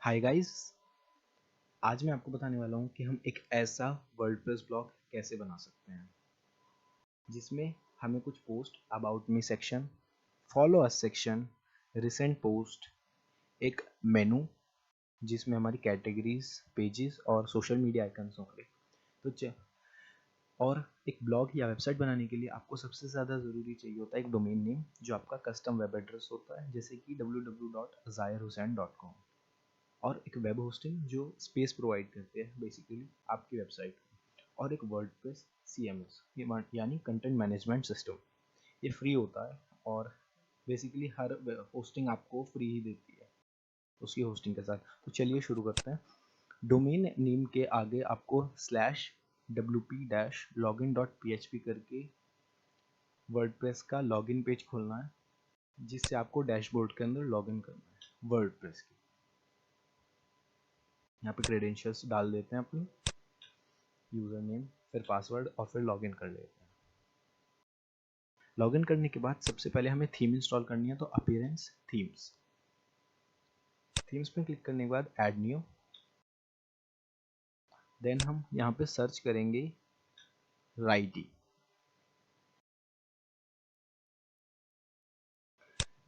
Hi guys, आज मैं आपको बताने वाला हूँ कि हम एक ऐसा वर्डप्रेस ब्लॉग कैसे बना सकते हैं जिसमें हमें कुछ post about me section, follow us section, recent post, एक मेनू जिसमें हमारी कैटेगरीज, पेजेस और सोशल मीडिया आइकन्स होंगे। तो और एक ब्लॉग या वेबसाइट बनाने के लिए आपको सबसे ज़्यादा ज़रूरी चाहिए होता है एक डोमेन नेम जो आपका कस्टम वेब एड्रेस होता है, जैसे कि www.zahirhussain.com, और एक वेब होस्टिंग जो स्पेस प्रोवाइड करते हैं बेसिकली आपकी वेबसाइट को, और एक वर्डप्रेस CMS यानी कंटेंट मैनेजमेंट सिस्टम। ये फ्री होता है और बेसिकली हर होस्टिंग आपको फ्री ही देती है उसकी होस्टिंग के साथ। तो चलिए शुरू करते हैं। डोमेन नेम के आगे आपको /wp-login.php करके वर्डप्रेस का लॉगिन पेज खोलना है, जिससे आपको डैशबोर्ड के अंदर लॉगिन करना है वर्डप्रेस की। यहाँ पे क्रेडेंशियल्स डाल देते हैं अपनी, यूज़र नेम, फिर पासवर्ड और फिर लॉगिन कर लेते हैं। लॉगिन करने के बाद सबसे पहले हमें थीम इंस्टॉल करनी है, तो अपीयरेंस थीम्स में क्लिक करने के बाद ऐड न्यू, देन हम यहाँ पे सर्च करेंगे राइटी।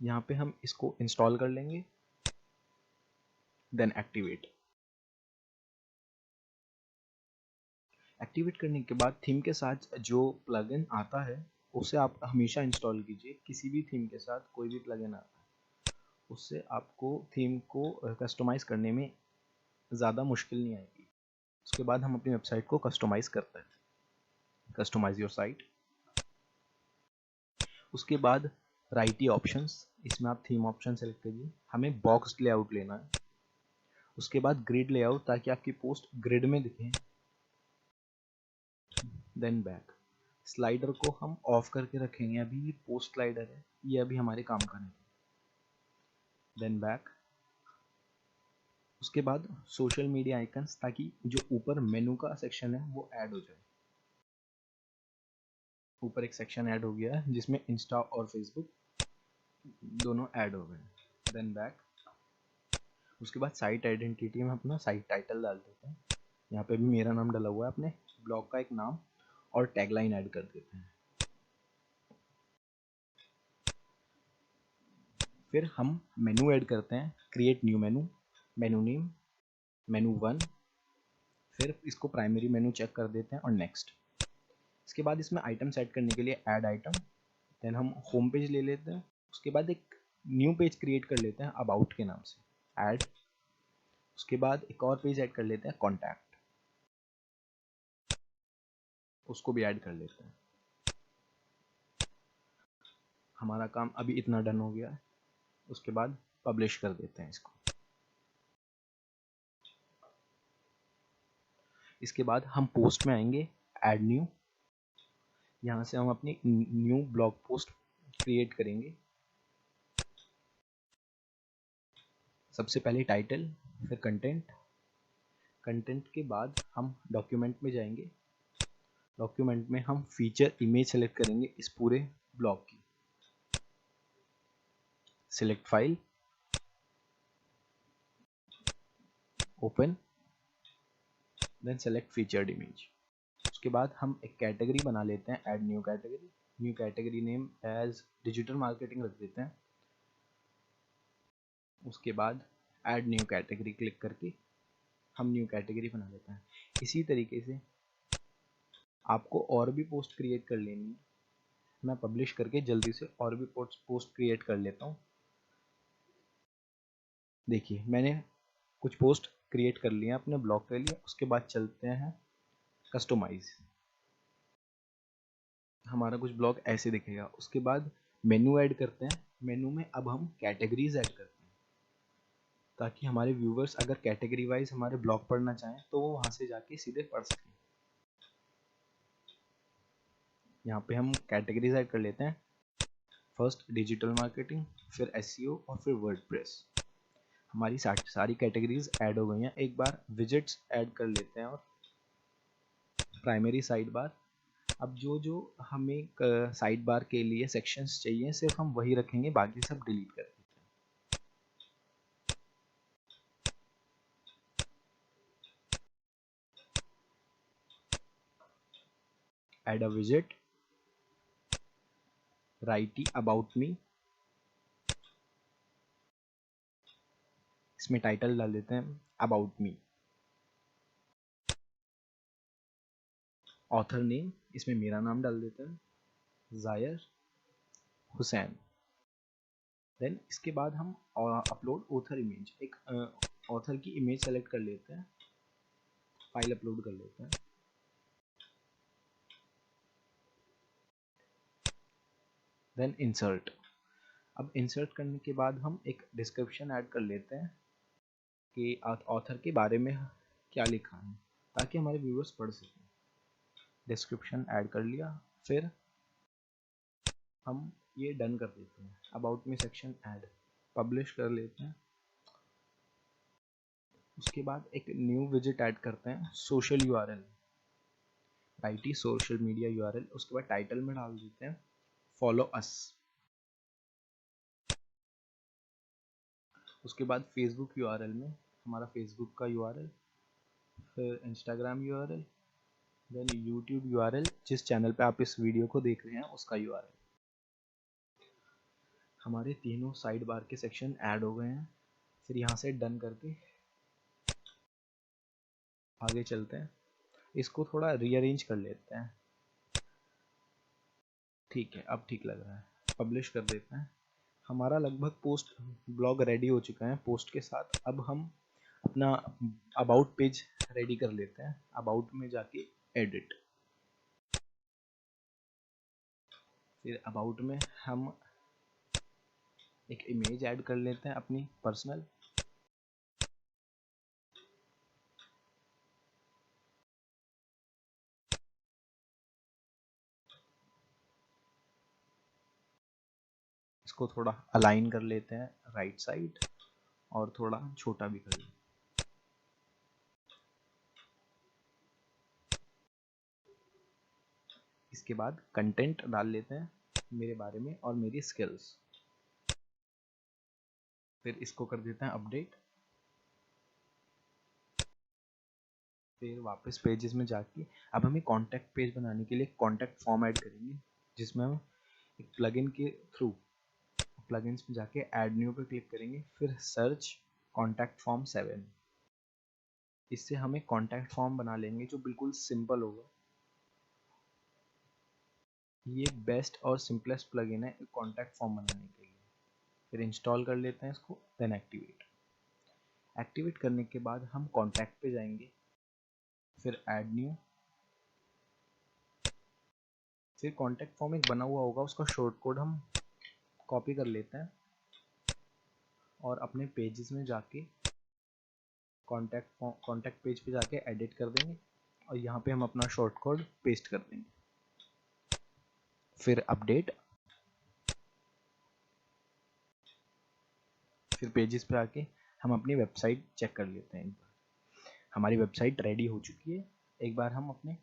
यहाँ पे हम इसको इंस्टॉल कर लेंगे, देन एक्टिवेट करने के बाद थीम के साथ जो प्लगइन आता है उसे आप हमेशा इंस्टॉल कीजिए। किसी भी थीम के साथ कोई भी प्लगइन आता है उससे आपको थीम को कस्टमाइज करने में ज़्यादा मुश्किल नहीं आएगी। उसके बाद हम अपनी वेबसाइट को कस्टमाइज करते हैं, कस्टमाइज योर साइट। उसके बाद राइटी ऑप्शंस, इसमें आप थीम ऑप्शन सेलेक्ट करिए। हमें बॉक्स लेआउट लेना है। उसके बाद ग्रिड लेआउट, ताकि आपकी पोस्ट ग्रिड में दिखे। देन बैक, स्लाइडर को हम ऑफ करके रखेंगे, अभी ये पोस्ट स्लाइडर है, ये अभी हमारे काम का नहीं। देन बैक, उसके बाद सोशल मीडिया आइकन्स, ताकि जो ऊपर मेनू का सेक्शन है वो ऐड हो जाए। ऊपर एक सेक्शन ऐड हो गया है जिसमें इंस्टा और फेसबुक दोनों ऐड हो गए। देन बैक, उसके बाद साइट आइडेंटिटी में अपना साइट टाइटल डाल देते हैं। यहाँ पे भी मेरा नाम डला हुआ है, अपने ब्लॉग का एक नाम और टैगलाइन ऐड कर देते हैं। फिर हम मेनू ऐड करते हैं, क्रिएट न्यू मेनू, मेनू नेम मेनू 1, फिर इसको प्राइमरी मेनू चेक कर देते हैं और नेक्स्ट। इसके बाद इसमें आइटम सेट करने के लिए ऐड आइटम, देन हम होम पेज ले लेते हैं। उसके बाद एक न्यू पेज क्रिएट कर लेते हैं अबाउट के नाम से, ऐड। उसके बाद एक और पेज ऐड कर लेते हैं कॉन्टैक्ट, उसको भी ऐड कर लेते हैं। हमारा काम अभी इतना डन हो गया है। उसके बाद पब्लिश कर देते हैं इसको। इसके बाद हम पोस्ट में आएंगे, ऐड न्यू, यहाँ से हम अपनी न्यू ब्लॉग पोस्ट क्रिएट करेंगे। सबसे पहले टाइटल, फिर कंटेंट। कंटेंट के बाद हम डॉक्यूमेंट में जाएंगे। डॉक्यूमेंट में हम फीचर इमेज सेलेक्ट करेंगे इस पूरे ब्लॉग की। Select file, open, then select featured image. उसके बाद हम एक कैटेगरी बना लेते हैं, add new category. New category name as digital marketing रख देते हैं। उसके बाद ऐड न्यू कैटेगरी क्लिक करके हम न्यू कैटेगरी बना लेते हैं। इसी तरीके से आपको और भी पोस्ट क्रिएट कर लेनी है। मैं पब्लिश करके जल्दी से और भी पोस्ट क्रिएट कर लेता हूँ। देखिए, मैंने कुछ पोस्ट क्रिएट कर लिए अपने ब्लॉग के लिए। उसके बाद चलते हैं कस्टमाइज। हमारा कुछ ब्लॉग ऐसे दिखेगा। उसके बाद मेनू ऐड करते हैं। मेनू में अब हम कैटेगरीज ऐड करते हैं, ताकि हमारे व्यूवर्स अगर कैटेगरी वाइज हमारे ब्लॉग पढ़ना चाहें तो वो वहाँ से जाके सीधे पढ़ सकें। यहाँ पे हम कैटेगरीज ऐड कर लेते हैं। फर्स्ट डिजिटल मार्केटिंग, फिर SEO और फिर वर्डप्रेस। हमारी सारी कैटेगरीज ऐड हो गई हैं। एक बार विजिट्स ऐड कर लेते हैं और प्राइमरी साइड बार। अब जो जो हमें साइड बार के लिए सेक्शंस चाहिए सिर्फ हम वही रखेंगे, बाकी सब डिलीट कर देते हैं। add a widget, write about me, इसमें टाइटल डाल देते हैं अबाउट मी, ऑथर नेम इसमें मेरा नाम डाल देते हैं जायर हुसैन। देन इसके बाद हम अपलोड ऑथर इमेज, एक ऑथर की इमेज सेलेक्ट कर लेते हैं, फाइल अपलोड कर लेते हैं। देन इंसर्ट, अब इंसर्ट करने के बाद हम एक डिस्क्रिप्शन ऐड कर लेते हैं कि ऑथर के बारे में क्या लिखा है ताकि हमारे व्यूअर्स पढ़ सकें। डिस्क्रिप्शन ऐड कर लिया, फिर हम ये डन कर देते हैं, about me section add, publish कर लेते हैं। उसके बाद एक न्यू विजिट ऐड करते हैं, social URL, right social media URL. उसके बाद टाइटल में डाल देते हैं फॉलो अस। उसके बाद फेसबुक यूआरएल में हमारा फेसबुक का यूआरएल, फिर Instagram URL, then YouTube URL, जिस चैनल पे आप इस वीडियो को देख रहे हैं उसका यूआरएल। हमारे तीनों साइड बार के सेक्शन ऐड हो गए हैं। फिर यहाँ से डन करके आगे चलते हैं, इसको थोड़ा रीअरेंज कर लेते हैं। ठीक है, अब ठीक लग रहा है, पब्लिश कर देते हैं। हमारा लगभग पोस्ट ब्लॉग रेडी हो चुका है पोस्ट के साथ। अब हम अपना अबाउट पेज रेडी कर लेते हैं। अबाउट में जाके एडिट, फिर अबाउट में हम एक इमेज ऐड कर लेते हैं अपनी पर्सनल। इसको थोड़ा अलाइन कर लेते हैं राइट साइड और थोड़ा छोटा भी कर लेते हैं। इसके बाद कंटेंट डाल लेते हैं मेरे बारे में और मेरी स्किल्स। फिर इसको कर देते हैं अपडेट। फिर वापस पेजेस में जाके अब हमें कॉन्टैक्ट पेज बनाने के लिए कॉन्टैक्ट फॉर्म ऐड करेंगे, जिसमें हम एक प्लगइन के थ्रू प्लगइन्स में जाके ऐड न्यू पे क्लिक करेंगे, फिर सर्च कॉन्टैक्ट फॉर्म 7। इससे हमें कॉन्टैक्ट फॉर्म बना लेंगे जो बिल्कुल सिंपल होगा। ये बेस्ट और सिंपलेस्ट प्लगइन है कॉन्टैक्ट फॉर्म बनाने के लिए। फिर इंस्टॉल कर लेते हैं इसको, देन एक्टिवेट। एक्टिवेट करने के बाद हम कॉन्टैक्ट पे जाएंगे, फिर ऐड न्यू, फिर कॉन्टैक्ट फॉर्म एक बना हुआ होगा, उसका शॉर्ट कोड हम कॉपी कर लेते हैं और अपने पेजेस में जाके कॉन्टैक्ट पेज पे जाके एडिट कर देंगे और यहाँ पे हम अपना शॉर्ट कोड पेस्ट कर देंगे। फिर अपडेट, फिर पेजेस पे आके हम अपनी वेबसाइट चेक कर लेते हैं। एक बार हमारी वेबसाइट रेडी हो चुकी है, एक बार हम अपने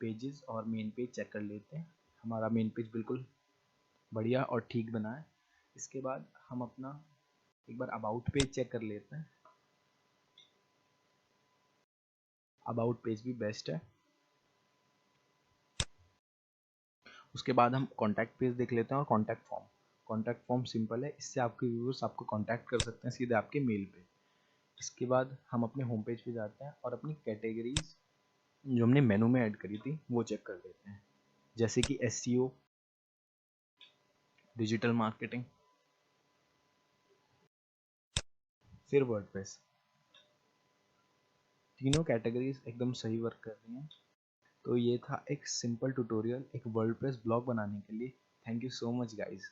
पेजेस और मेन पेज चेक कर लेते हैं। हमारा मेन पेज बिल्कुल बढ़िया और ठीक बना है। इसके बाद हम अपना एक बार अबाउट पेज चेक कर लेते हैं। अबाउट पेज भी बेस्ट है। उसके बाद हम कॉन्टैक्ट पेज देख लेते हैं और कॉन्टैक्ट फॉर्म सिंपल है, इससे आपके व्यूअर्स आपको कॉन्टैक्ट कर सकते हैं सीधे आपके मेल पे। इसके बाद हम अपने होम पेज पे जाते हैं और अपनी कैटेगरीज जो हमने मेनू में ऐड करी थी वो चेक कर लेते हैं, जैसे कि एसईओ, डिजिटल मार्केटिंग, फिर वर्डप्रेस। तीनों कैटेगरीज एकदम सही वर्क कर रही हैं। तो ये था एक सिंपल ट्यूटोरियल एक वर्डप्रेस ब्लॉग बनाने के लिए। Thank you so much guys.